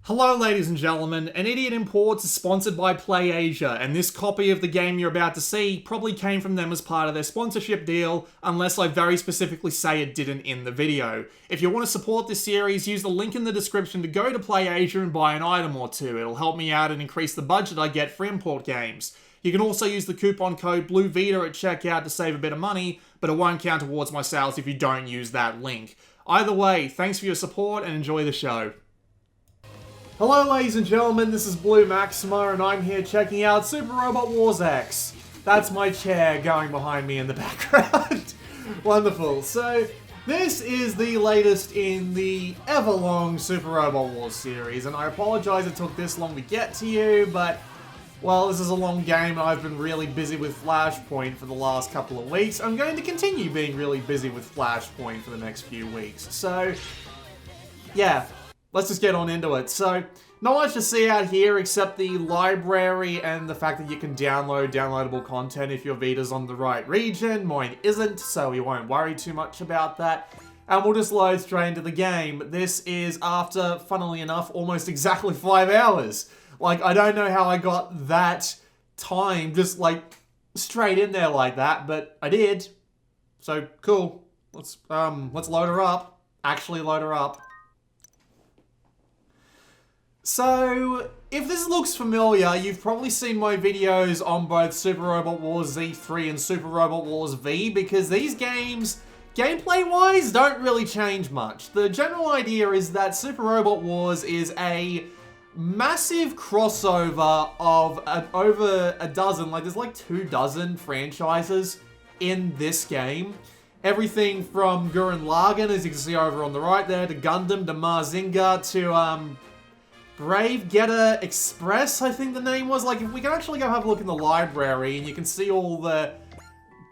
Hello ladies and gentlemen, An Idiot Imports is sponsored by PlayAsia, and this copy of the game you're about to see probably came from them as part of their sponsorship deal, unless I very specifically say it didn't in the video. If you want to support this series, use the link in the description to go to PlayAsia and buy an item or two. It'll help me out and increase the budget I get for import games. You can also use the coupon code BLUEVITA at checkout to save a bit of money, but it won't count towards my sales if you don't use that link. Either way, thanks for your support and enjoy the show. Hello ladies and gentlemen, this is Blue Maxima and I'm here checking out Super Robot Wars X. That's my chair going behind me in the background. Wonderful. So, this is the latest in the ever-long Super Robot Wars series, and I apologize it took this long to get to you, but, well, this is a long game and I've been really busy with Flashpoint for the last couple of weeks. I'm going to continue being really busy with Flashpoint for the next few weeks. So, yeah. Let's just get on into it. So, not much to see out here except the library and the fact that you can download downloadable content if your Vita's on the right region. Mine isn't, so we won't worry too much about that. And we'll just load straight into the game. This is after, funnily enough, almost exactly 5 hours. Like, I don't know how I got that time just, like, straight in there like that, but I did. So, cool. Let's load her up. Actually load her up. So, if this looks familiar, you've probably seen my videos on both Super Robot Wars Z3 and Super Robot Wars V, because these games, gameplay-wise, don't really change much. The general idea is that Super Robot Wars is a massive crossover of over a dozen, like there's like 24 franchises in this game. Everything from Gurren Lagann, as you can see over on the right there, to Gundam, to Mazinger, to Brave Getter Express, I think the name was. Like, if we can actually go have a look in the library, and you can see all the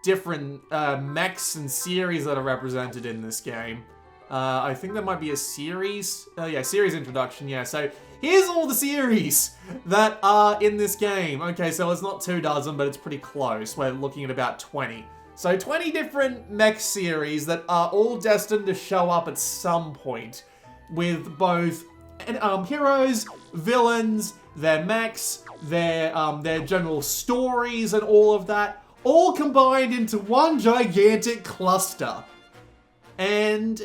different mechs and series that are represented in this game. I think there might be a series. Yeah, series introduction, yeah. So, here's all the series that are in this game. Okay, so it's not 24, but it's pretty close. We're looking at about 20. So, 20 different mech series that are all destined to show up at some point, with both heroes, villains, their mechs, their general stories and all of that, all combined into one gigantic cluster. And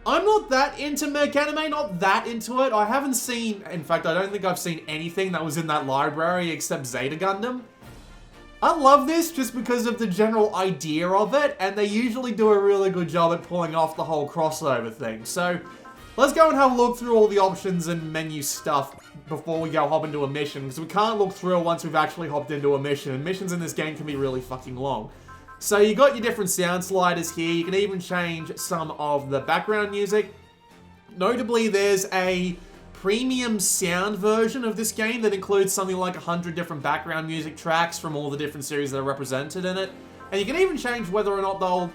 I'm not that into mech anime, not that into it. I haven't seen, in fact, I don't think I've seen anything that was in that library except Zeta Gundam. I love this just because of the general idea of it, and they usually do a really good job at pulling off the whole crossover thing. So, let's go and have a look through all the options and menu stuff before we go hop into a mission, because we can't look through it once we've actually hopped into a mission, and missions in this game can be really fucking long. So you got your different sound sliders here. You can even change some of the background music. Notably, there's a premium sound version of this game that includes something like 100 different background music tracks from all the different series that are represented in it. And you can even change whether or not they'll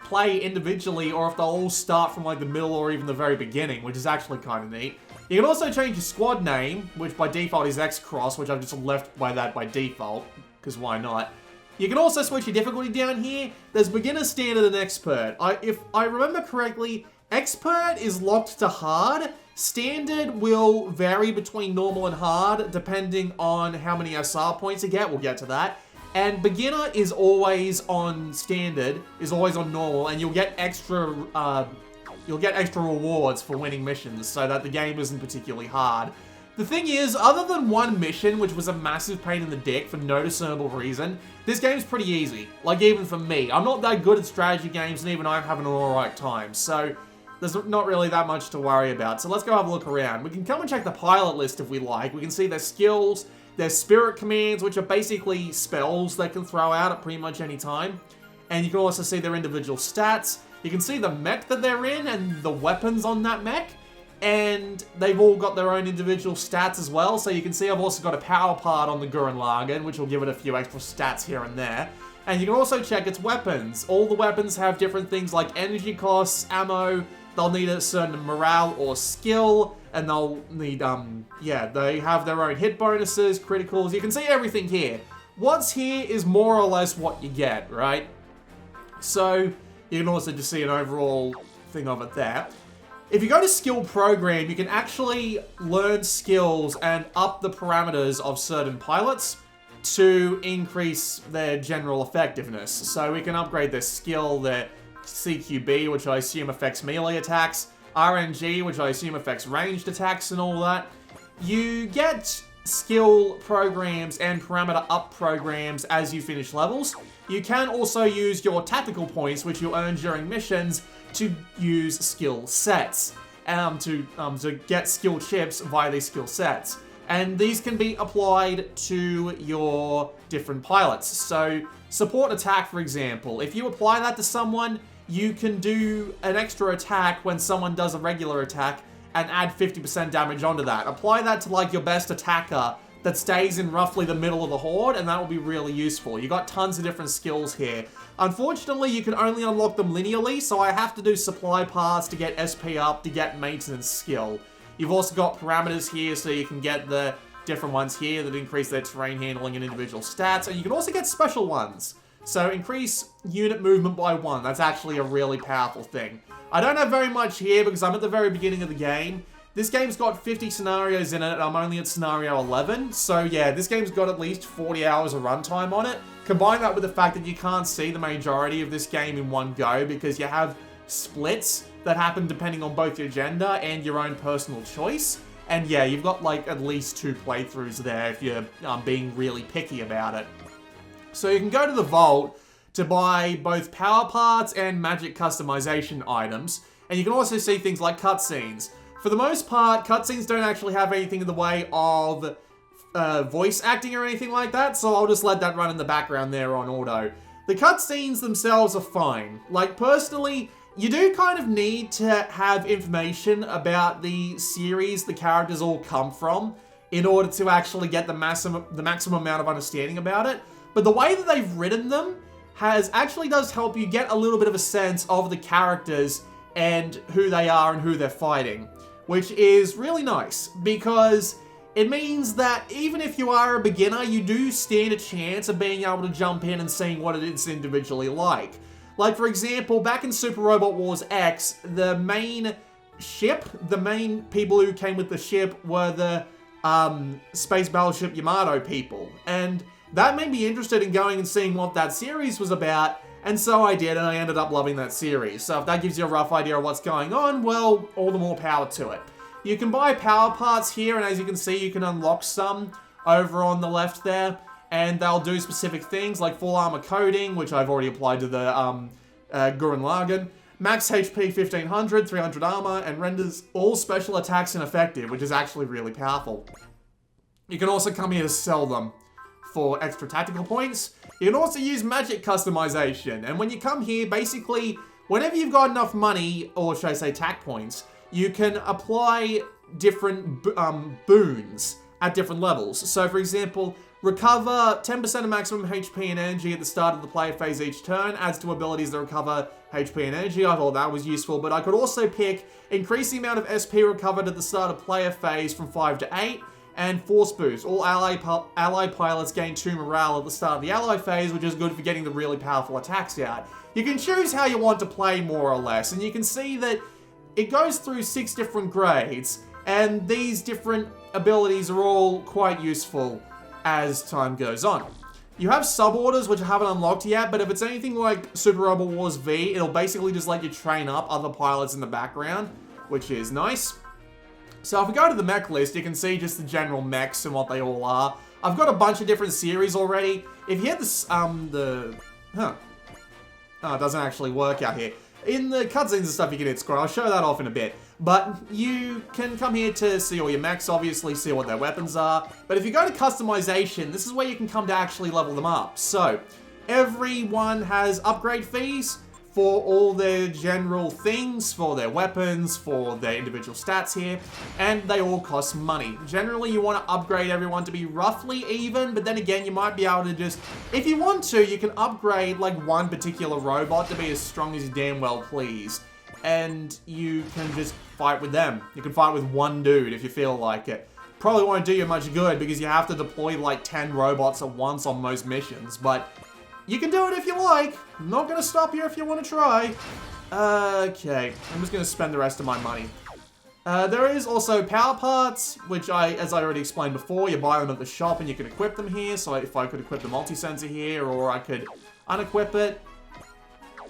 play individually, or if they'll all start from like the middle or even the very beginning, which is actually kind of neat. You can also change your squad name, which by default is X-Cross, which I've just left by that by default, because why not? You can also switch your difficulty down here. There's beginner, standard, and expert. If I remember correctly, expert is locked to hard. Standard will vary between normal and hard, depending on how many SR points you get. We'll get to that. And beginner is always on standard, is always on normal, and you'll get extra rewards for winning missions, so that the game isn't particularly hard. The thing is, other than one mission, which was a massive pain in the dick for no discernible reason, this game's pretty easy. Like, even for me. I'm not that good at strategy games, and even I'm having an alright time, so there's not really that much to worry about. So let's go have a look around. We can come and check the pilot list if we like. We can see their skills, their spirit commands, which are basically spells they can throw out at pretty much any time. And you can also see their individual stats. You can see the mech that they're in and the weapons on that mech. And they've all got their own individual stats as well. So you can see I've also got a power part on the Gurren Lagann, which will give it a few extra stats here and there. And you can also check its weapons. All the weapons have different things like energy costs, ammo. They'll need a certain morale or skill, and they'll need, yeah, they have their own hit bonuses, criticals. You can see everything here. What's here is more or less what you get, right? So, you can also just see an overall thing of it there. if you go to skill program, you can actually learn skills and up the parameters of certain pilots to increase their general effectiveness. So we can upgrade their skill, their CQB, which I assume affects melee attacks, RNG, which I assume affects ranged attacks and all that. You get skill programs and parameter up programs as you finish levels. You can also use your tactical points, which you earn during missions, to use skill sets, to get skill chips via these skill sets. And these can be applied to your different pilots. So, support attack, for example. If you apply that to someone, you can do an extra attack when someone does a regular attack and add 50% damage onto that. Apply that to, like, your best attacker that stays in roughly the middle of the horde, and that will be really useful. You got tons of different skills here. Unfortunately, you can only unlock them linearly, so I have to do supply parts to get SP up, to get maintenance skill. You've also got parameters here, so you can get the different ones here that increase their terrain handling and individual stats, and you can also get special ones. So increase unit movement by 1. That's actually a really powerful thing. I don't have very much here because I'm at the very beginning of the game. This game's got 50 scenarios in it, and I'm only at scenario 11. So yeah, this game's got at least 40 hours of runtime on it. Combine that with the fact that you can't see the majority of this game in one go because you have splits that happen depending on both your gender and your own personal choice. And yeah, you've got like at least 2 playthroughs there if you're being really picky about it. So you can go to the vault to buy both power parts and magic customization items. And you can also see things like cutscenes. For the most part, cutscenes don't actually have anything in the way of voice acting or anything like that, so I'll just let that run in the background there on auto. The cutscenes themselves are fine. Like, personally, you do kind of need to have information about the series the characters all come from in order to actually get the maximum amount of understanding about it. But the way that they've written them actually does help you get a little bit of a sense of the characters and who they are and who they're fighting, which is really nice because it means that even if you are a beginner, you do stand a chance of being able to jump in and seeing what it is individually like. Like, for example, back in Super Robot Wars X, the main ship, the main people who came with the ship were the Space Battleship Yamato people. And that made me interested in going and seeing what that series was about, and so I did, and I ended up loving that series. So if that gives you a rough idea of what's going on, well, all the more power to it. You can buy power parts here, and as you can see, you can unlock some over on the left there, and they'll do specific things like full armor coating, which I've already applied to the Gurren Lagann, max HP 1500, 300 armor, and renders all special attacks ineffective, which is actually really powerful. You can also come here to sell them for extra tactical points. You can also use magic customization, and when you come here, basically, whenever you've got enough money, or should I say tac points, you can apply different boons at different levels. So for example, recover 10% of maximum HP and energy at the start of the player phase each turn, adds to abilities that recover HP and energy. I thought that was useful, but I could also pick increase the amount of SP recovered at the start of player phase from 5 to 8, and Force Boost. All ally pilots gain 2 morale at the start of the ally phase, which is good for getting the really powerful attacks out. You can choose how you want to play, more or less, and you can see that it goes through 6 different grades, and these different abilities are all quite useful as time goes on. You have sub-orders, which I haven't unlocked yet, but if it's anything like Super Robot Wars V, it'll basically just let you train up other pilots in the background, which is nice. So if we go to the mech list, you can see just the general mechs and what they all are. I've got a bunch of different series already. If you hit this, it doesn't actually work out here. In the cutscenes and stuff, you can hit scroll. I'll show that off in a bit. But you can come here to see all your mechs, obviously, see what their weapons are. But if you go to customization, this is where you can come to actually level them up. So, everyone has upgrade fees for all their general things, for their weapons, for their individual stats here, and they all cost money. Generally, you want to upgrade everyone to be roughly even, but then again, you might be able to just, if you want to, you can upgrade like one particular robot to be as strong as you damn well please, and you can just fight with them. You can fight with one dude if you feel like it. Probably won't do you much good because you have to deploy like 10 robots at once on most missions, but you can do it if you like. I'm not going to stop you if you want to try. Okay, I'm just going to spend the rest of my money. There is also power parts, which as I already explained before, you buy them at the shop and you can equip them here. So if I could equip the multi-sensor here, or I could unequip it,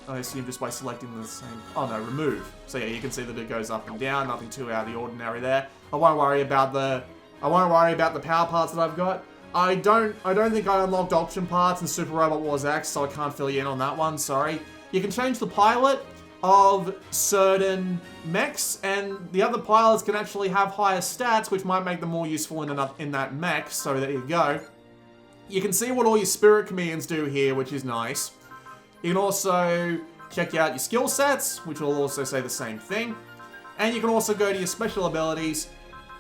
I assume just by selecting the same... Oh no, remove. So yeah, you can see that it goes up and down, nothing too out of the ordinary there. I won't worry about the power parts that I've got. I don't think I unlocked option parts in Super Robot Wars X, so I can't fill you in on that one, sorry. You can change the pilot of certain mechs, and the other pilots can actually have higher stats, which might make them more useful in that mech, so there you go. You can see what all your spirit commands do here, which is nice. You can also check out your skill sets, which will also say the same thing. And you can also go to your special abilities,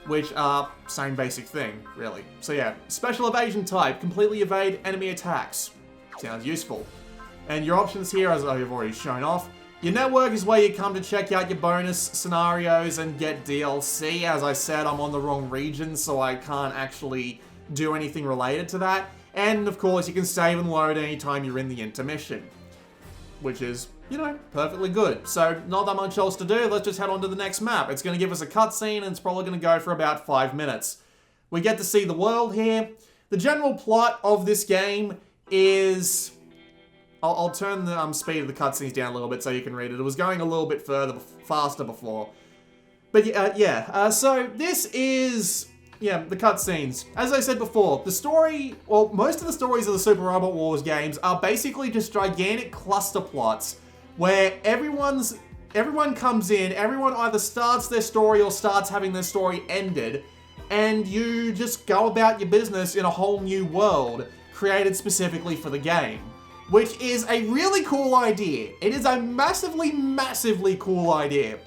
which are same basic thing, really. So yeah, special evasion type, completely evade enemy attacks. Sounds useful. And your options here, as I've already shown off. Your network is where you come to check out your bonus scenarios and get DLC. As I said, I'm on the wrong region, so I can't actually do anything related to that. And of course, you can save and load anytime you're in the intermission, which is, you know, perfectly good. So, not that much else to do, let's just head on to the next map. It's going to give us a cutscene, and it's probably going to go for about 5 minutes. We get to see the world here. The general plot of this game is... I'll turn the speed of the cutscenes down a little bit so you can read it. It was going a little bit faster before. But so this is... Yeah, the cutscenes. As I said before, the story, well, most of the stories of the Super Robot Wars games are basically just gigantic cluster plots where everyone comes in, everyone either starts their story or starts having their story ended, and you just go about your business in a whole new world created specifically for the game, which is a really cool idea. It is a massively, massively cool idea,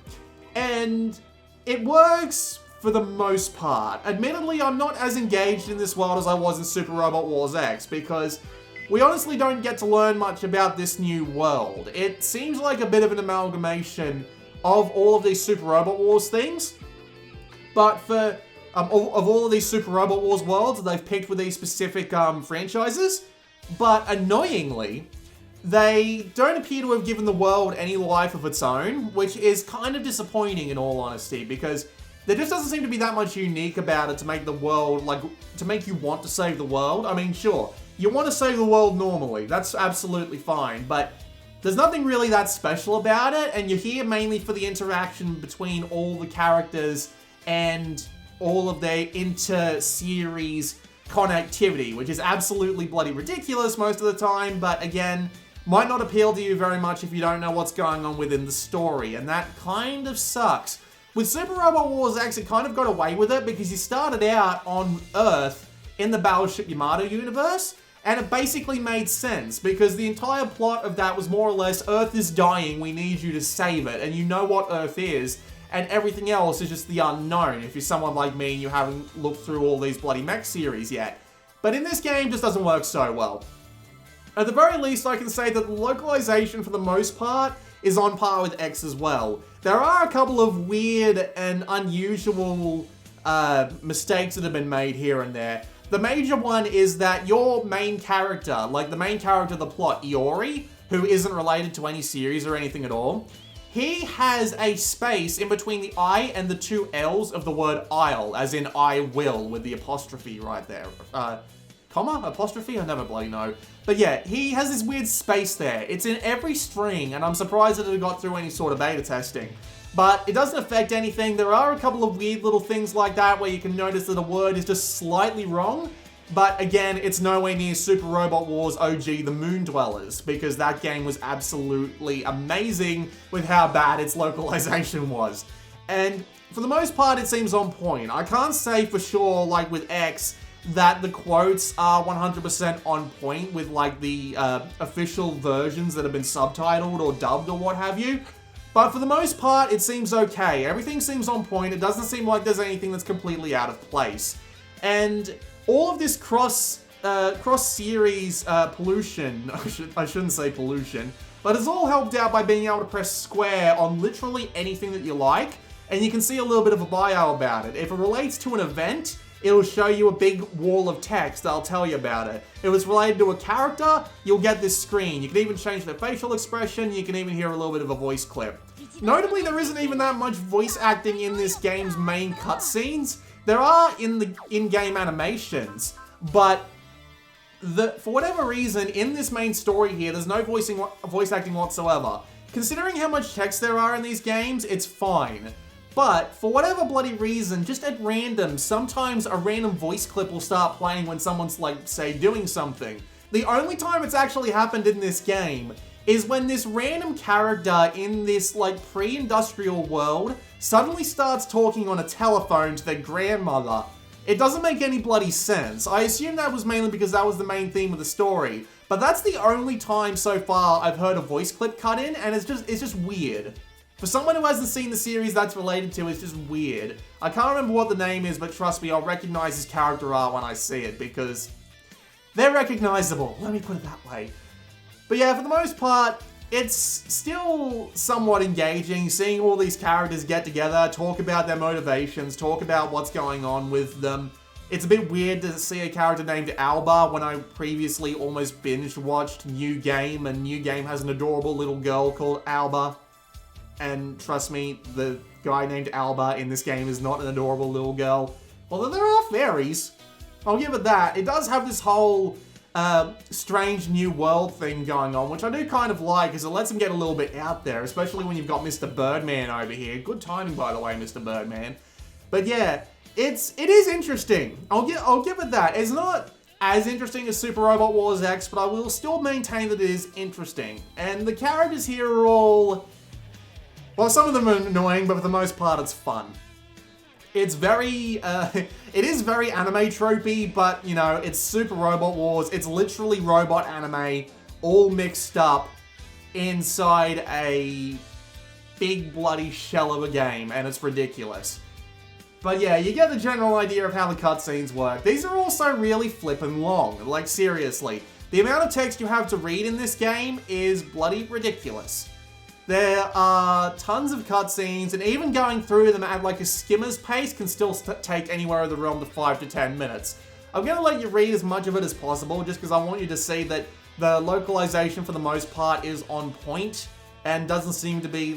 and it works for the most part. Admittedly, I'm not as engaged in this world as I was in Super Robot Wars X, because we honestly don't get to learn much about this new world. It seems like a bit of an amalgamation of all of these Super Robot Wars things, but for of all of these Super Robot Wars worlds they've picked with these specific franchises, but annoyingly, they don't appear to have given the world any life of its own, which is kind of disappointing in all honesty, because there just doesn't seem to be that much unique about it to make the world, like, to make you want to save the world. I mean, sure, you want to save the world normally, that's absolutely fine, but there's nothing really that special about it, and you're here mainly for the interaction between all the characters and all of their inter-series connectivity, which is absolutely bloody ridiculous most of the time, but again, might not appeal to you very much if you don't know what's going on within the story, and that kind of sucks. With Super Robot Wars X, it kind of got away with it because you started out on Earth in the Battleship Yamato universe, and it basically made sense because the entire plot of that was more or less, Earth is dying, we need you to save it, and you know what Earth is, and everything else is just the unknown if you're someone like me and you haven't looked through all these bloody mech series yet. But in this game, it just doesn't work so well. At the very least, I can say that the localization for the most part is on par with X as well. There are a couple of weird and unusual mistakes that have been made here and there. The major one is that your main character, like the main character of the plot, Iori, who isn't related to any series or anything at all, he has a space in between the I and the two L's of the word I'll, as in I will, with the apostrophe right there. Comma? Apostrophe? I never bloody know. But yeah, he has this weird space there. It's in every string, and I'm surprised that it got through any sort of beta testing. But it doesn't affect anything. There are a couple of weird little things like that where you can notice that a word is just slightly wrong. But again, it's nowhere near Super Robot Wars OG The Moon Dwellers, because that game was absolutely amazing with how bad its localization was. And for the most part, it seems on point. I can't say for sure, like with X, that the quotes are 100% on point with like the official versions that have been subtitled or dubbed or what have you. But for the most part, it seems okay. Everything seems on point. It doesn't seem like there's anything that's completely out of place. And all of this cross-series pollution, I shouldn't say pollution, but it's all helped out by being able to press square on literally anything that you like. and you can see a little bit of a bio about it. If it relates to an event, it'll show you a big wall of text that'll tell you about it. If it's related to a character, you'll get this screen. You can even change their facial expression, you can even hear a little bit of a voice clip. Notably, there isn't even that much voice acting in this game's main cutscenes. There are in the in-game animations, but for whatever reason, in this main story here, there's no voice acting whatsoever. Considering how much text there are in these games, it's fine. But, for whatever bloody reason, just at random, sometimes a random voice clip will start playing when someone's, like, say, doing something. The only time it's actually happened in this game is when this random character in this, like, pre-industrial world suddenly starts talking on a telephone to their grandmother. It doesn't make any bloody sense. I assume that was mainly because that was the main theme of the story. But that's the only time so far I've heard a voice clip cut in, and it's just weird. For someone who hasn't seen the series that's related to, it's just weird. I can't remember what the name is, but trust me, I'll recognize his character art when I see it, because they're recognizable. Let me put it that way. But yeah, for the most part, it's still somewhat engaging, seeing all these characters get together, talk about their motivations, talk about what's going on with them. It's a bit weird to see a character named Alba when I previously almost binge-watched New Game, and New Game has an adorable little girl called Alba. And trust me, the guy named Alba in this game is not an adorable little girl. Although there are fairies. I'll give it that. It does have this whole strange new world thing going on, which I do kind of like, because it lets them get a little bit out there, especially when you've got Mr. Birdman over here. Good timing, by the way, Mr. Birdman. But yeah, it is interesting. I'll give it that. It's not as interesting as Super Robot Wars X, but I will still maintain that it is interesting. And the characters here are all... well, some of them are annoying, but for the most part, it's fun. It's very, it is very anime tropey, but, you know, it's Super Robot Wars. It's literally robot anime all mixed up inside a big bloody shell of a game, and it's ridiculous. But yeah, you get the general idea of how the cutscenes work. These are also really flippin' long, like seriously. The amount of text you have to read in this game is bloody ridiculous. There are tons of cutscenes, and even going through them at like a skimmer's pace can still take anywhere in the realm of 5 to 10 minutes. I'm going to let you read as much of it as possible, just because I want you to see that the localization for the most part is on point, and doesn't seem to be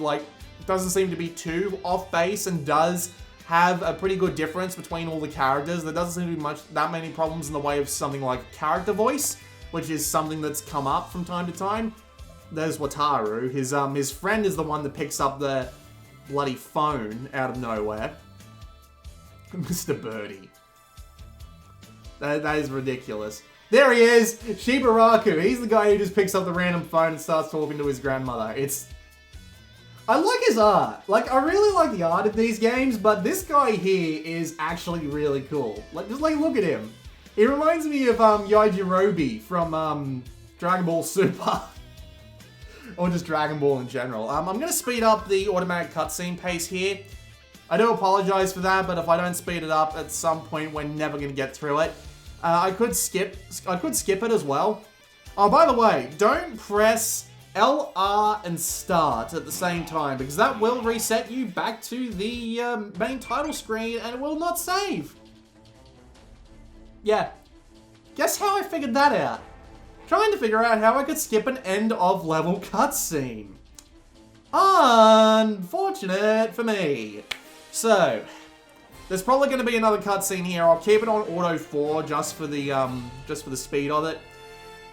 too off base, and does have a pretty good difference between all the characters. There doesn't seem to be that many problems in the way of something like character voice, which is something that's come up from time to time. There's Wataru. His friend is the one that picks up the bloody phone out of nowhere. Mr. Birdie. That is ridiculous. There he is! Shibaraku. He's the guy who just picks up the random phone and starts talking to his grandmother. I like his art. Like, I really like the art of these games, but this guy here is actually really cool. Just look at him. He reminds me of Yajirobe from Dragon Ball Super. Or just Dragon Ball in general. I'm going to speed up the automatic cutscene pace here. I do apologize for that, but if I don't speed it up at some point, we're never going to get through it. I could skip it as well. Oh, by the way, don't press LR and start at the same time, because that will reset you back to the main title screen, and it will not save. Yeah. Guess how I figured that out? Trying to figure out how I could skip an end of level cutscene. Unfortunate for me. So, there's probably going to be another cutscene here. I'll keep it on Auto 4 just for the speed of it.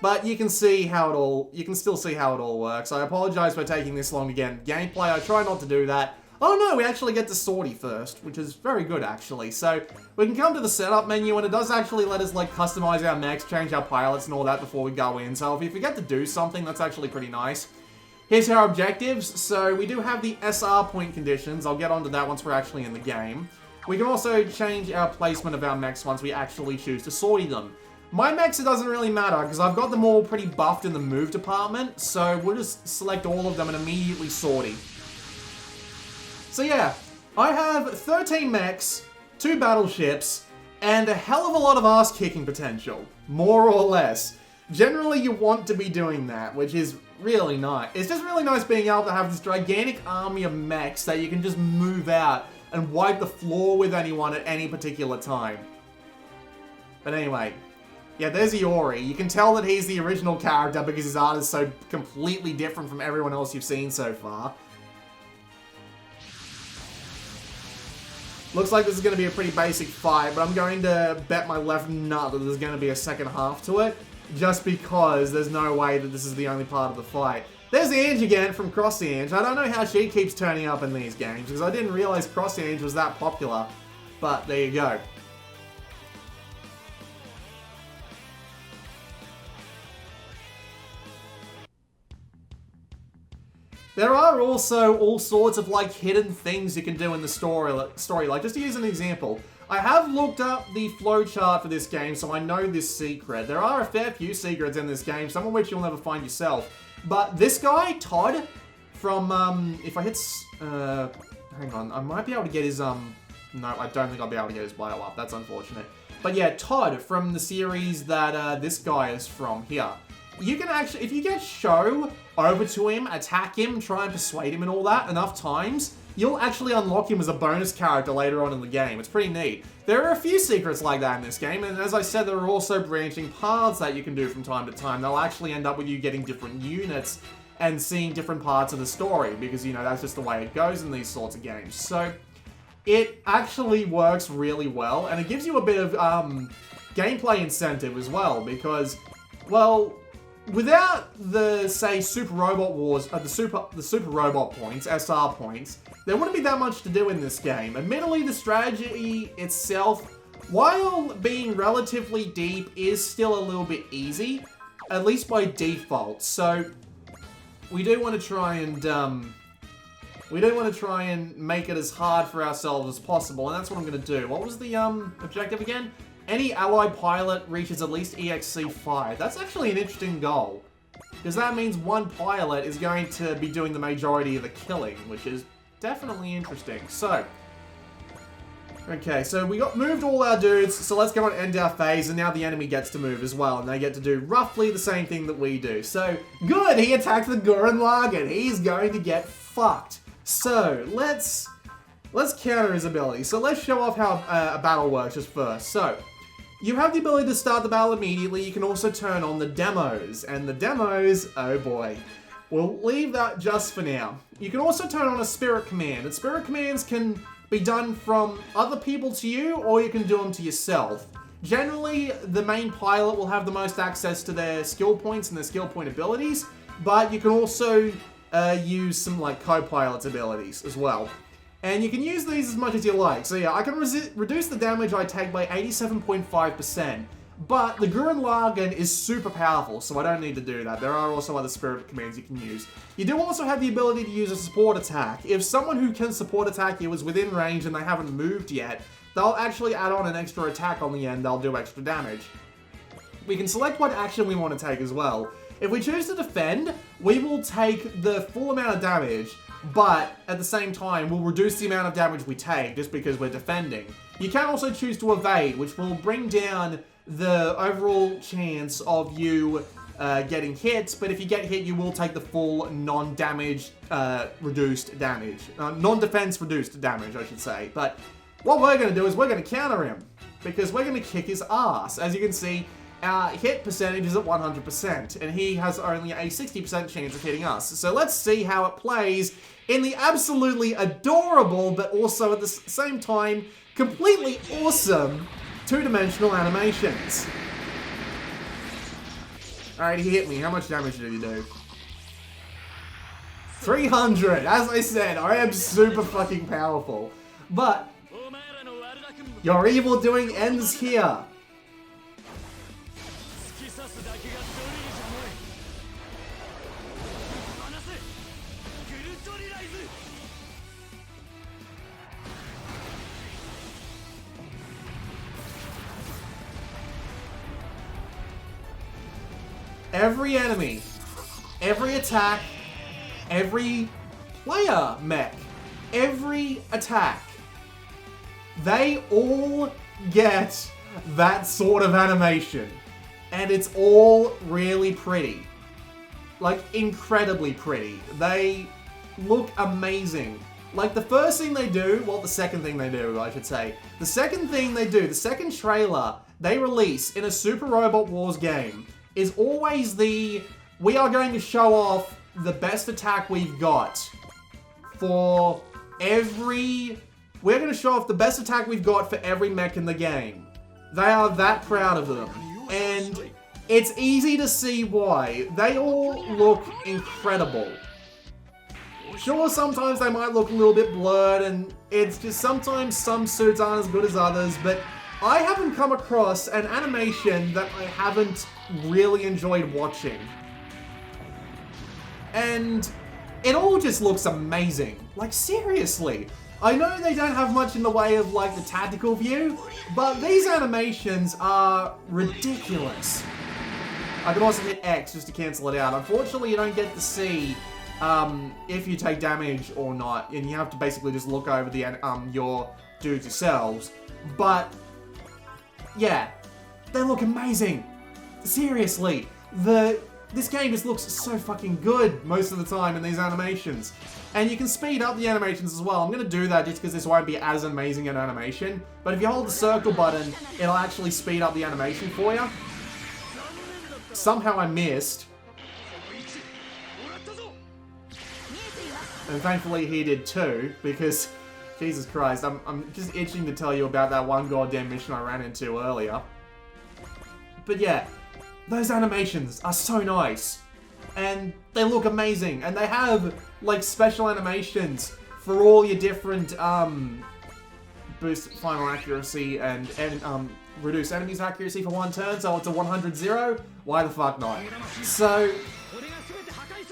But you can see how you can still see how it all works. I apologize for taking this long to get into gameplay. I try not to do that. Oh no, we actually get to Sortie first, which is very good actually. So, we can come to the setup menu, and it does actually let us like customize our mechs, change our pilots and all that before we go in. So if you forget to do something, that's actually pretty nice. Here's our objectives. So we do have the SR point conditions. I'll get onto that once we're actually in the game. We can also change our placement of our mechs once we actually choose to sortie them. My mechs, it doesn't really matter, because I've got them all pretty buffed in the move department, so we'll just select all of them and immediately sortie. So yeah, I have 13 mechs, 2 battleships, and a hell of a lot of ass-kicking potential. More or less. Generally, you want to be doing that, which is really nice. It's just really nice being able to have this gigantic army of mechs that you can just move out and wipe the floor with anyone at any particular time. But anyway, yeah, there's Iori. You can tell that he's the original character because his art is so completely different from everyone else you've seen so far. Looks like this is going to be a pretty basic fight, but I'm going to bet my left nut that there's going to be a second half to it, just because there's no way that this is the only part of the fight. There's Ange again from Cross Ange. I don't know how she keeps turning up in these games, because I didn't realize Cross Ange was that popular, but there you go. There are also all sorts of like hidden things you can do in the story. Like, just to use an example, I have looked up the flowchart for this game, so I know this secret. There are a fair few secrets in this game, some of which you'll never find yourself. But this guy, Todd, from, if I hit, hang on, I might be able to get his, no, I don't think I'll be able to get his bio up. That's unfortunate. But yeah, Todd from the series that this guy is from here. You can actually, if you get Sho over to him, attack him, try and persuade him and all that enough times, you'll actually unlock him as a bonus character later on in the game. It's pretty neat. There are a few secrets like that in this game, and as I said, there are also branching paths that you can do from time to time. They'll actually end up with you getting different units and seeing different parts of the story, because, you know, that's just the way it goes in these sorts of games. So, it actually works really well, and it gives you a bit of gameplay incentive as well, because, well, without the, say, Super Robot Wars, the Super Robot points, SR points, there wouldn't be that much to do in this game. Admittedly, the strategy itself, while being relatively deep, is still a little bit easy, at least by default. So, we do want to try and, make it as hard for ourselves as possible, and that's what I'm going to do. What was the, objective again? Any allied pilot reaches at least EXC 5. That's actually an interesting goal, because that means one pilot is going to be doing the majority of the killing, which is definitely interesting. So, okay, so we got moved all our dudes, so let's go and end our phase, and now the enemy gets to move as well, and they get to do roughly the same thing that we do. So, good, he attacks the Gurren Lagann. He's going to get fucked. So, let's counter his ability. So let's show off how a battle works just first. So, you have the ability to start the battle immediately. You can also turn on the demos. And the demos, oh boy. We'll leave that just for now. You can also turn on a spirit command. And spirit commands can be done from other people to you, or you can do them to yourself. Generally, the main pilot will have the most access to their skill points and their skill point abilities, but you can also use some like co-pilot's abilities as well. And you can use these as much as you like. So yeah, I can reduce the damage I take by 87.5%. But the Gurren Lagann is super powerful, so I don't need to do that. There are also other spirit commands you can use. You do also have the ability to use a support attack. If someone who can support attack you is within range and they haven't moved yet, they'll actually add on an extra attack on the end. They'll do extra damage. We can select what action we want to take as well. If we choose to defend, we will take the full amount of damage, but at the same time, we'll reduce the amount of damage we take just because we're defending. You can also choose to evade, which will bring down the overall chance of you getting hit, but if you get hit, you will take the full non-damage reduced damage. Non-defense reduced damage, I should say. But what we're going to do is we're going to counter him, because we're going to kick his ass. As you can see, our hit percentage is at 100%, and he has only a 60% chance of hitting us. So let's see how it plays in the absolutely adorable, but also at the same time, completely awesome two-dimensional animations. Alright, he hit me. How much damage did he do? 300! As I said, I am super fucking powerful. But your evil doing ends here. Every enemy, every attack, every player mech, every attack, they all get that sort of animation. And it's all really pretty. Like, incredibly pretty. They look amazing. Like, the first thing they do, well, the second thing they do, I should say. The second thing they do, the second trailer they release in a Super Robot Wars game is always we are going to show off the best attack we've got for we're going to show off the best attack we've got for every mech in the game. They are that proud of them. And it's easy to see why. They all look incredible. Sure, sometimes they might look a little bit blurred, and it's just sometimes some suits aren't as good as others, but I haven't come across an animation that I haven't really enjoyed watching. And it all just looks amazing. Like, seriously. I know they don't have much in the way of, like, the tactical view, but these animations are ridiculous. I can also hit X just to cancel it out. Unfortunately, you don't get to see if you take damage or not, and you have to basically just look over your dudes yourselves. But yeah, they look amazing. Seriously, this game just looks so fucking good most of the time in these animations. And you can speed up the animations as well. I'm going to do that just because this won't be as amazing an animation. But if you hold the circle button, it'll actually speed up the animation for you. Somehow I missed. And thankfully he did too, because, Jesus Christ, I'm just itching to tell you about that one goddamn mission I ran into earlier. But yeah, those animations are so nice. And they look amazing. And they have, like, special animations for all your different, boost final accuracy and reduce enemies accuracy for one turn, so it's a 100-0. Why the fuck not? So,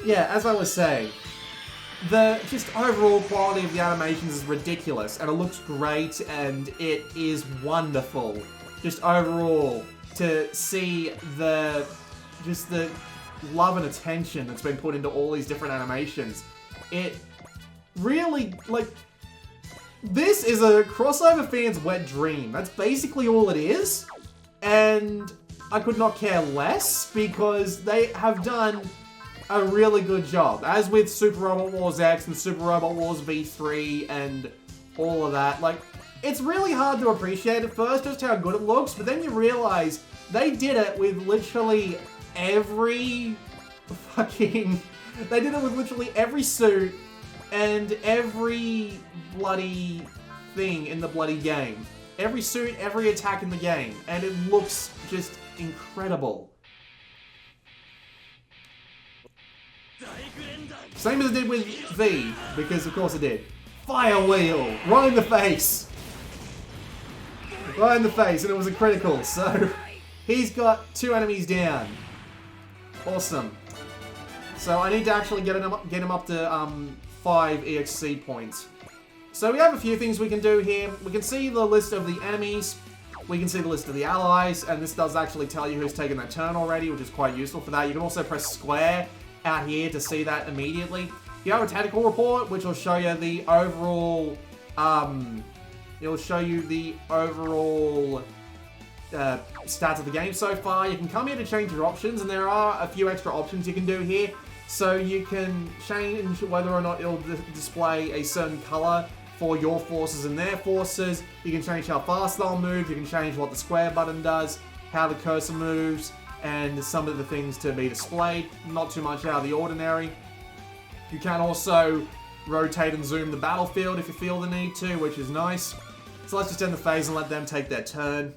yeah, as I was saying, the just overall quality of the animations is ridiculous, and it looks great, and it is wonderful. Just overall, to see the love and attention that's been put into all these different animations. It really, like, this is a crossover fan's wet dream. That's basically all it is, and I could not care less, because they have done a really good job. As with Super Robot Wars X and Super Robot Wars V3 and all of that, like, it's really hard to appreciate at first just how good it looks, but then you realize they did it with literally every suit and every bloody thing in the bloody game. Every suit, every attack in the game, and it looks just incredible. Same as it did with V, because of course it did. Fire Wheel! Right in the face! Right in the face, and it was a critical, so he's got 2 enemies down. Awesome. So I need to actually get him up to 5 EXC points. So we have a few things we can do here. We can see the list of the enemies. We can see the list of the allies, and this does actually tell you who's taken their turn already, which is quite useful for that. You can also press square out here to see that immediately. You have a tactical report, which will show you the overall, stats of the game so far. You can come here to change your options, and there are a few extra options you can do here. So you can change whether or not it'll display a certain color for your forces and their forces. You can change how fast they'll move. You can change what the square button does, how the cursor moves, and some of the things to be displayed. Not too much out of the ordinary. You can also rotate and zoom the battlefield if you feel the need to, which is nice. So let's just end the phase and let them take their turn.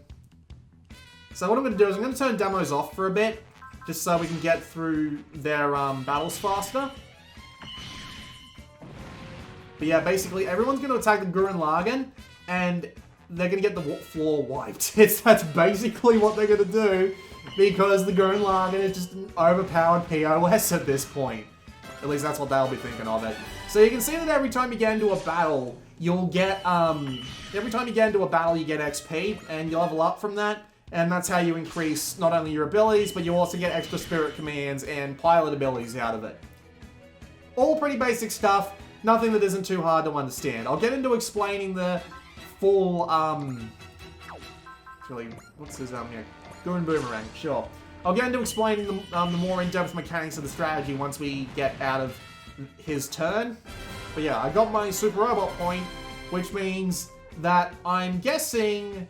So what I'm going to do is I'm going to turn demos off for a bit, just so we can get through their battles faster. But yeah, basically everyone's going to attack the Gurren Lagann, and they're going to get the floor wiped. That's basically what they're going to do, because the Gurren Lagann is just an overpowered POS at this point. At least that's what they'll be thinking of it. So you can see that every time you get into a battle, you'll get, every time you get into a battle, you get XP, and you level up from that. And that's how you increase not only your abilities, but you also get extra spirit commands and pilot abilities out of it. All pretty basic stuff, nothing that isn't too hard to understand. I'll get into explaining the full, actually, what's his name here? Gurren Boomerang, sure. I'll get into explaining the more in-depth mechanics of the strategy once we get out of his turn. But yeah, I got my Super Robot point, which means that I'm guessing...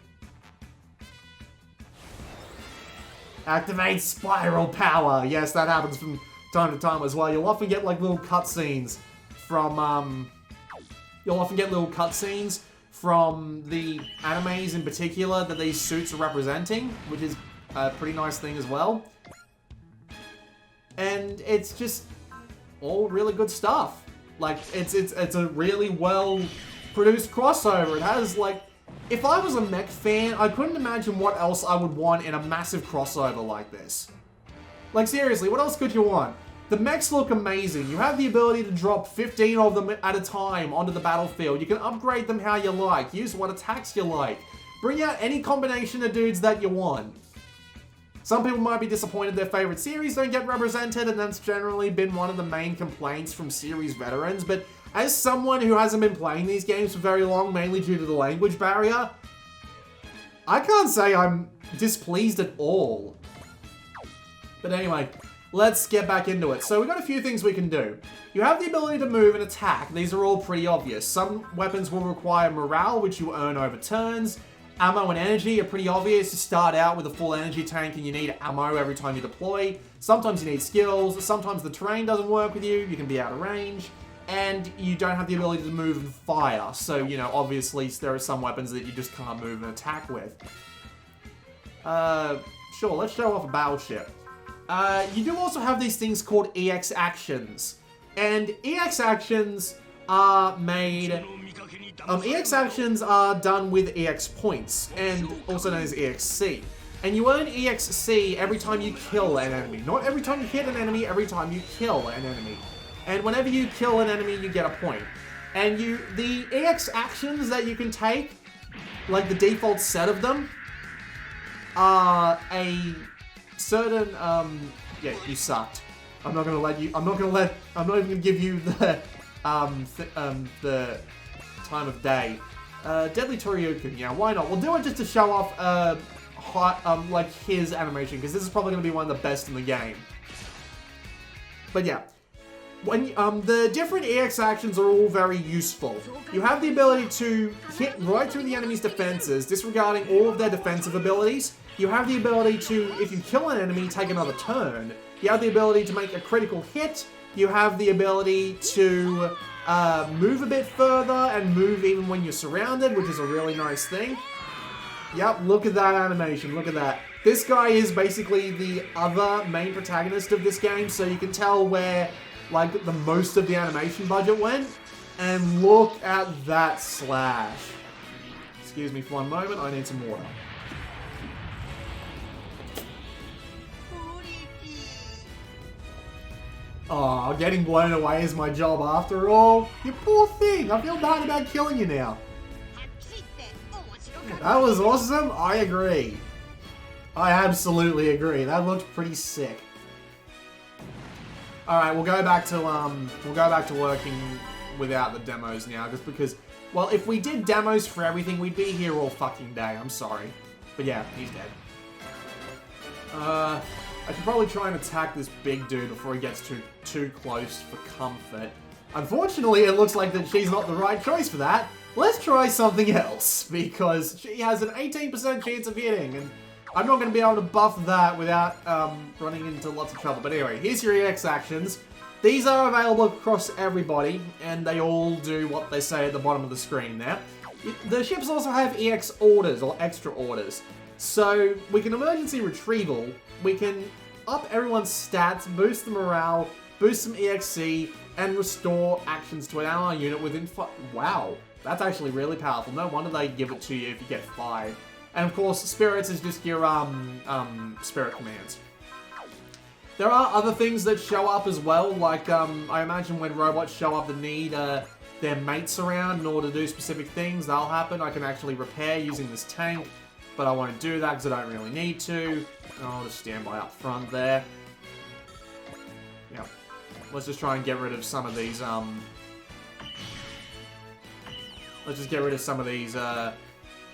Activate Spiral Power! Yes, that happens from time to time as well. You'll often get like little cutscenes from, You'll often get little cutscenes from the animes in particular that these suits are representing, which is a pretty nice thing as well. And it's just all really good stuff. Like, it's a really well-produced crossover. It has, like... If I was a mech fan, I couldn't imagine what else I would want in a massive crossover like this. Like, seriously, what else could you want? The mechs look amazing. You have the ability to drop 15 of them at a time onto the battlefield. You can upgrade them how you like. Use what attacks you like. Bring out any combination of dudes that you want. Some people might be disappointed their favorite series don't get represented, and that's generally been one of the main complaints from series veterans, but as someone who hasn't been playing these games for very long, mainly due to the language barrier, I can't say I'm displeased at all. But anyway, let's get back into it. So we've got a few things we can do. You have the ability to move and attack. These are all pretty obvious. Some weapons will require morale, which you earn over turns. Ammo and energy are pretty obvious. You start out with a full energy tank and you need ammo every time you deploy. Sometimes you need skills. Sometimes the terrain doesn't work with you. You can be out of range. And you don't have the ability to move and fire. So, you know, obviously there are some weapons that you just can't move and attack with. Sure, let's show off a battleship. You do also have these things called EX actions. And EX actions are made... EX actions are done with EX points, and also known as EXC. And you earn EXC every time you kill an enemy. Not every time you hit an enemy, every time you kill an enemy. And whenever you kill an enemy, you get a point. And the EX actions that you can take, like the default set of them, are a certain, yeah, you sucked. I'm not even gonna give you the time of day. Deadly Toryuken, yeah, why not? We'll do it just to show off, like his animation, because this is probably gonna be one of the best in the game. But yeah. When the different EX actions are all very useful. You have the ability to hit right through the enemy's defenses, disregarding all of their defensive abilities. You have the ability to, if you kill an enemy, take another turn. You have the ability to make a critical hit. You have the ability to move a bit further and move even when you're surrounded, which is a really nice thing. Yep, look at that animation, look at that. This guy is basically the other main protagonist of this game, so you can tell where like the most of the animation budget went. And look at that slash. Excuse me for one moment, I need some water. Aw, getting blown away is my job after all. You poor thing, I feel bad about killing you now. That was awesome, I agree. I absolutely agree, that looked pretty sick. Alright, we'll go back to working without the demos now, just because, well, if we did demos for everything, we'd be here all fucking day, I'm sorry. But yeah, he's dead. I should probably try and attack this big dude before he gets too close for comfort. Unfortunately, it looks like that she's not the right choice for that. Let's try something else, because she has an 18% chance of hitting, and I'm not going to be able to buff that without running into lots of trouble. But anyway, here's your EX actions. These are available across everybody, and they all do what they say at the bottom of the screen there. The ships also have EX orders, or extra orders. So, we can emergency retrieval, we can up everyone's stats, boost the morale, boost some EXC, and restore actions to an ally unit within wow, that's actually really powerful. No wonder they give it to you if you get 5. And of course, spirits is just your spirit commands. There are other things that show up as well, like I imagine when robots show up that need their mates around in order to do specific things, that'll happen. I can actually repair using this tank, but I won't do that because I don't really need to. I'll just stand by up front there. Yeah, let's just try and get rid of some of these. Let's just get rid of some of these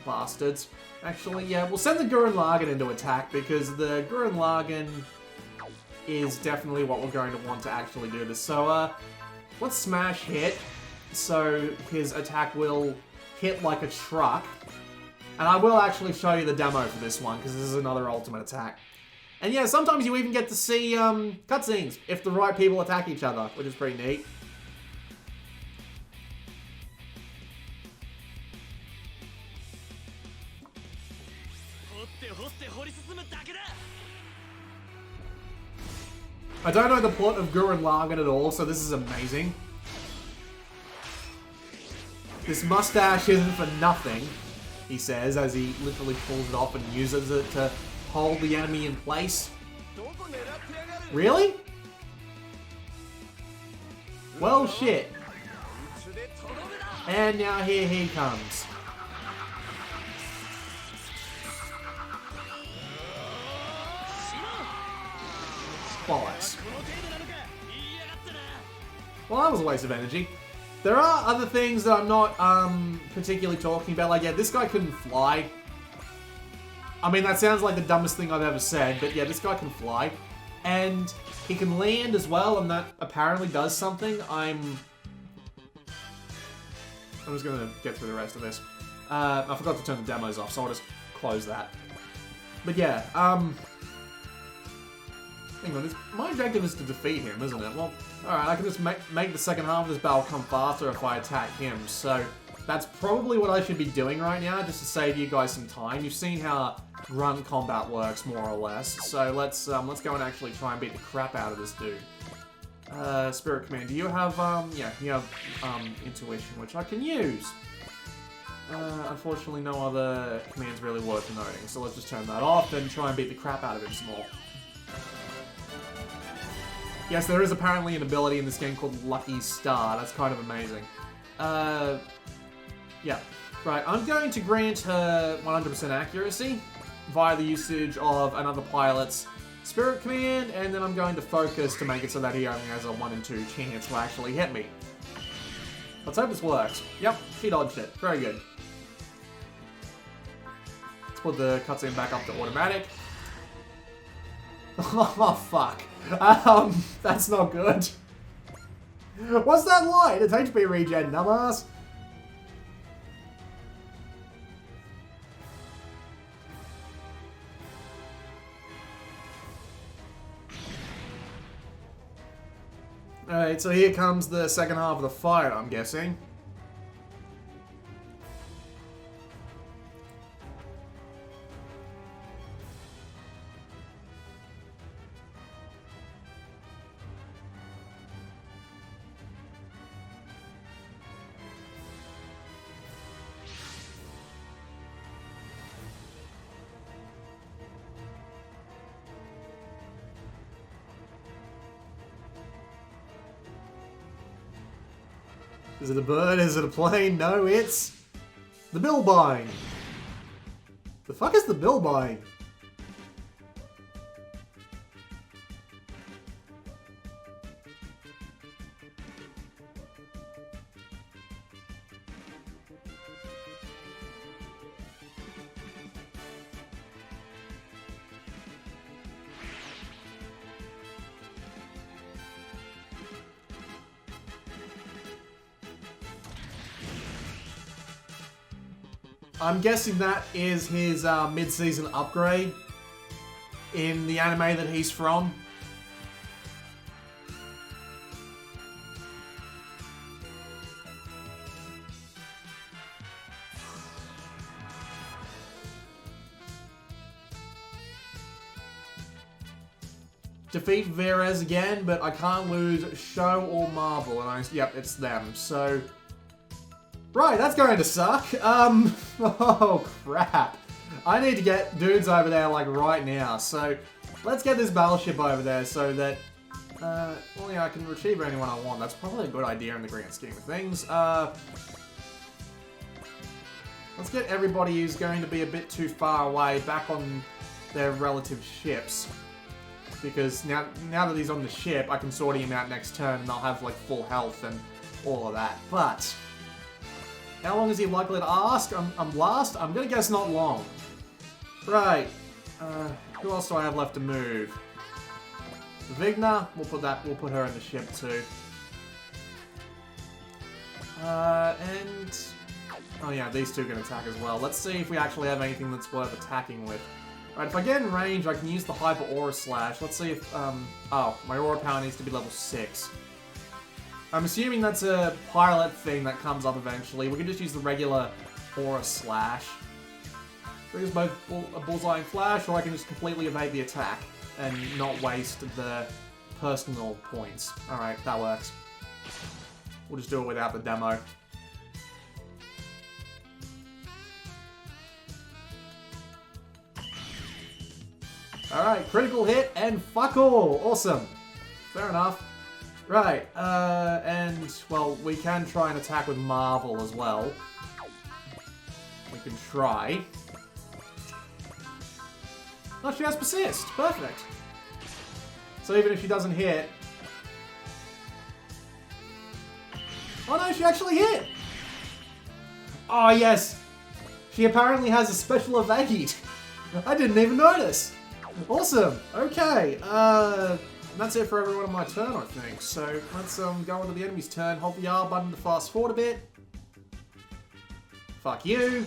bastards. Actually, yeah, we'll send the Gurren Lagann into attack because the Gurren Lagann is definitely what we're going to want to actually do this. So, let's smash hit. so his attack will hit like a truck. And I will actually show you the demo for this one, because this is another ultimate attack. And yeah, sometimes you even get to see cutscenes if the right people attack each other, which is pretty neat. I don't know the plot of Gurren Lagann at all, so this is amazing. This mustache isn't for nothing, he says, as he literally pulls it off and uses it to hold the enemy in place. Really? Well, shit. And now here he comes. Bollocks. Well, that was a waste of energy. There are other things that I'm not particularly talking about. Like, yeah, this guy couldn't fly. I mean, that sounds like the dumbest thing I've ever said, but yeah, this guy can fly. And he can land as well, and that apparently does something. I'm just going to get through the rest of this. I forgot to turn the demos off, so I'll just close that. But yeah, hang on, my objective is to defeat him, isn't it? Well, alright, I can just make the second half of this battle come faster if I attack him, so that's probably what I should be doing right now, just to save you guys some time. You've seen how grunt combat works, more or less, so let's go and actually try and beat the crap out of this dude. Spirit Command, do you have, yeah, you have, Intuition, which I can use. Unfortunately, no other commands really worth noting, so let's just turn that off and try and beat the crap out of him some more. Yes, there is apparently an ability in this game called Lucky Star. That's kind of amazing. Yeah. Right, I'm going to grant her 100% accuracy via the usage of another pilot's Spirit Command, and then I'm going to focus to make it so that he only has a 1 in 2 chance to actually hit me. Let's hope this works. Yep, she dodged it. Very good. Let's put the cutscene back up to automatic. Oh, fuck. That's not good. What's that light? It's HP regen, dumbass. Alright, so here comes the second half of the fight, I'm guessing. Is it a bird? Is it a plane? No, it's the Bilbine. The fuck is the Bilbine? I'm guessing that is his mid-season upgrade in the anime that he's from. Defeat Verez again, but I can't lose Show or Marvel, yep, it's them, so... Right, that's going to suck. Oh crap. I need to get dudes over there, like, right now. So, let's get this battleship over there so that, well, yeah, I can retrieve anyone I want. That's probably a good idea in the grand scheme of things. Let's get everybody who's going to be a bit too far away back on their relative ships. Because now that he's on the ship, I can sort him out next turn and I'll have, like, full health and all of that. But... how long is he likely to ask? I'm last? I'm gonna guess not long. Right. Who else do I have left to move? Vigna, we'll put her in the ship too. And... Oh yeah, these two can attack as well. Let's see if we actually have anything that's worth attacking with. Right, if I get in range, I can use the Hyper Aura Slash. Let's see if, oh, my Aura Power needs to be level 6. I'm assuming that's a pilot thing that comes up eventually. We can just use the regular Aura Slash. Use both a Bullseye and Flash, or I can just completely evade the attack and not waste the personal points. Alright, that works. We'll just do it without the demo. Alright, critical hit and fuck all. Awesome. Fair enough. Right, and, well, we can try and attack with Marvel as well. We can try. Oh, she has Persist. Perfect. So even if she doesn't hit... Oh no, she actually hit! Oh yes! She apparently has a special evade. I didn't even notice. Awesome. Okay. That's it for everyone on my turn, I think. So let's go on to the enemy's turn. Hold the R button to fast forward a bit. Fuck you.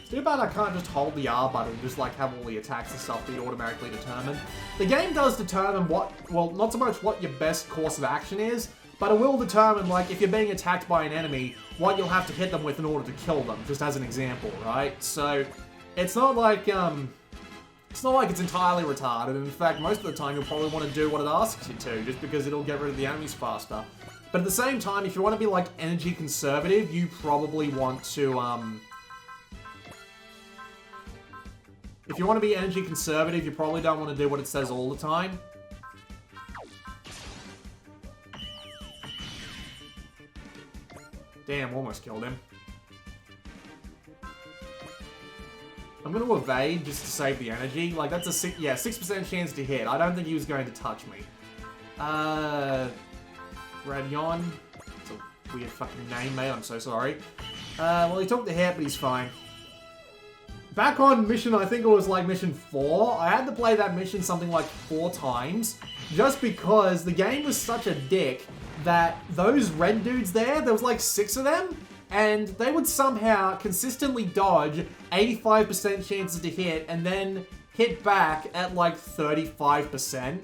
It's too bad I can't just hold the R button, just like have all the attacks and stuff be automatically determined. The game does determine what, well, not so much what your best course of action is, but it will determine, like, if you're being attacked by an enemy, what you'll have to hit them with in order to kill them, just as an example, right? So, it's not like it's entirely retarded. In fact, most of the time you'll probably want to do what it asks you to, just because it'll get rid of the enemies faster. But at the same time, if you want to be, like, energy conservative, you probably want to, if you want to be energy conservative, you probably don't want to do what it says all the time. Damn, almost killed him. I'm going to evade just to save the energy. Like, that's a 6% chance to hit. I don't think he was going to touch me. Radion. It's a weird fucking name, mate. I'm so sorry. Well, he took the hit, but he's fine. Back on mission, I think it was like mission 4, I had to play that mission something like 4 times, just because the game was such a dick that those red dudes there was like 6 of them, and they would somehow consistently dodge 85% chances to hit, and then hit back at like 35%.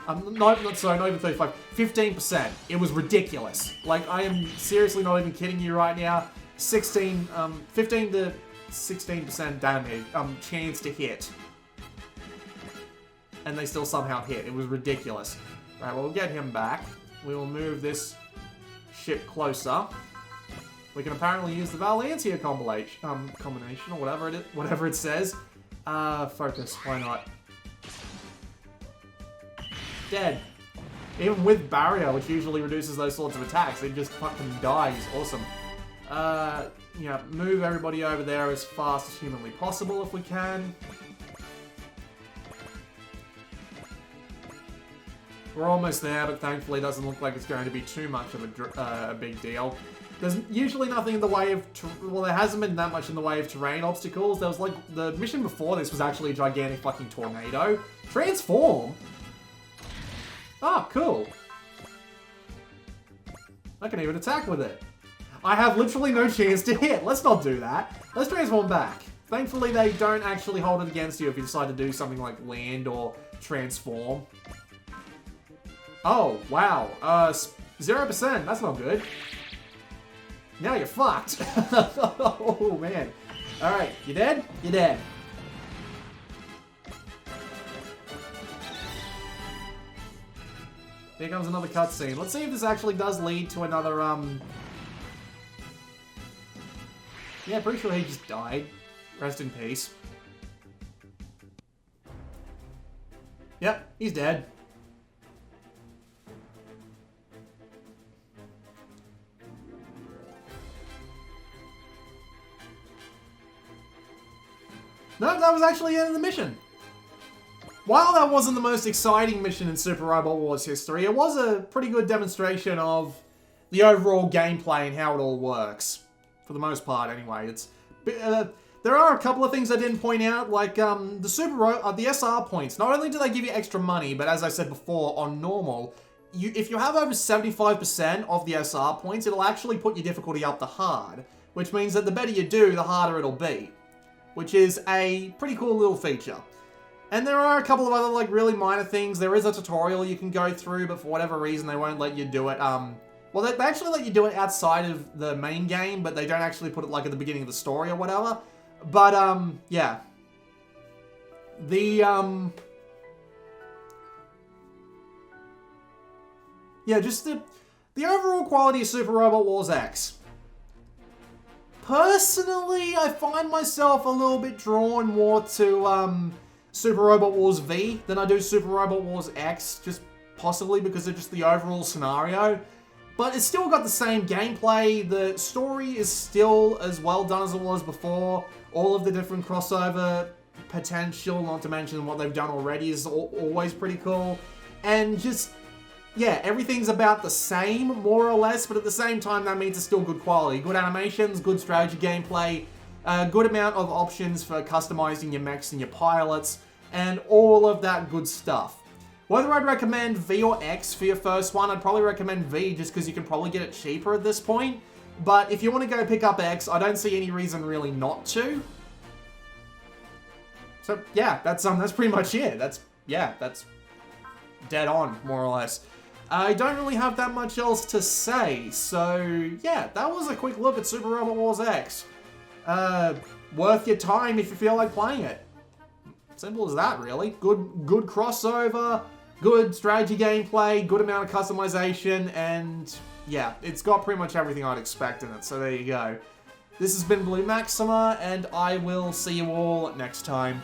Not even 35, 15%. It was ridiculous. Like, I am seriously not even kidding you right now. 15 to 16% damage, chance to hit. And they still somehow hit. It was ridiculous. Right, well, we'll get him back. We will move this ship closer. We can apparently use the Valantia combination, or whatever it says. Focus, why not? Dead. Even with barrier, which usually reduces those sorts of attacks, it just fucking dies. Awesome. Yeah, move everybody over there as fast as humanly possible if we can. We're almost there, but thankfully it doesn't look like it's going to be too much of a big deal. There's usually nothing in the way of... Well, there hasn't been that much in the way of terrain obstacles. There was like... The mission before this was actually a gigantic fucking tornado. Transform? Oh, cool. I can even attack with it. I have literally no chance to hit. Let's not do that. Let's transform back. Thankfully, they don't actually hold it against you if you decide to do something like land or transform. Oh, wow. 0%. That's not good. Now you're fucked. Oh, man. Alright, you dead? You're dead. Here comes another cutscene. Let's see if this actually does lead to another, Yeah, pretty sure he just died. Rest in peace. Yep, he's dead. No, that was actually the end of the mission. While that wasn't the most exciting mission in Super Robot Wars history, it was a pretty good demonstration of the overall gameplay and how it all works. For the most part, anyway. It's there are a couple of things I didn't point out, like the SR points. Not only do they give you extra money, but as I said before, on normal, if you have over 75% of the SR points, it'll actually put your difficulty up to hard, which means that the better you do, the harder it'll be, which is a pretty cool little feature. And there are a couple of other, like, really minor things. There is a tutorial you can go through, but for whatever reason, they won't let you do it. Well, they actually let you do it outside of the main game, but they don't actually put it, like, at the beginning of the story or whatever. But, yeah. Yeah, just the overall quality of Super Robot Wars X. Personally, I find myself a little bit drawn more to, Super Robot Wars V than I do Super Robot Wars X, just possibly because of just the overall scenario. But it's still got the same gameplay, the story is still as well done as it was before, all of the different crossover potential, not to mention what they've done already, is always pretty cool. And just, yeah, everything's about the same, more or less, but at the same time that means it's still good quality. Good animations, good strategy gameplay, a good amount of options for customizing your mechs and your pilots, and all of that good stuff. Whether I'd recommend V or X for your first one, I'd probably recommend V just because you can probably get it cheaper at this point. But if you want to go pick up X, I don't see any reason really not to. So yeah, that's pretty much it. That's dead on, more or less. I don't really have that much else to say, so yeah, that was a quick look at Super Robot Wars X. Worth your time if you feel like playing it. Simple as that, really. Good crossover, good strategy gameplay, good amount of customization, and yeah, it's got pretty much everything I'd expect in it, so there you go. This has been Blue Maxima, and I will see you all next time.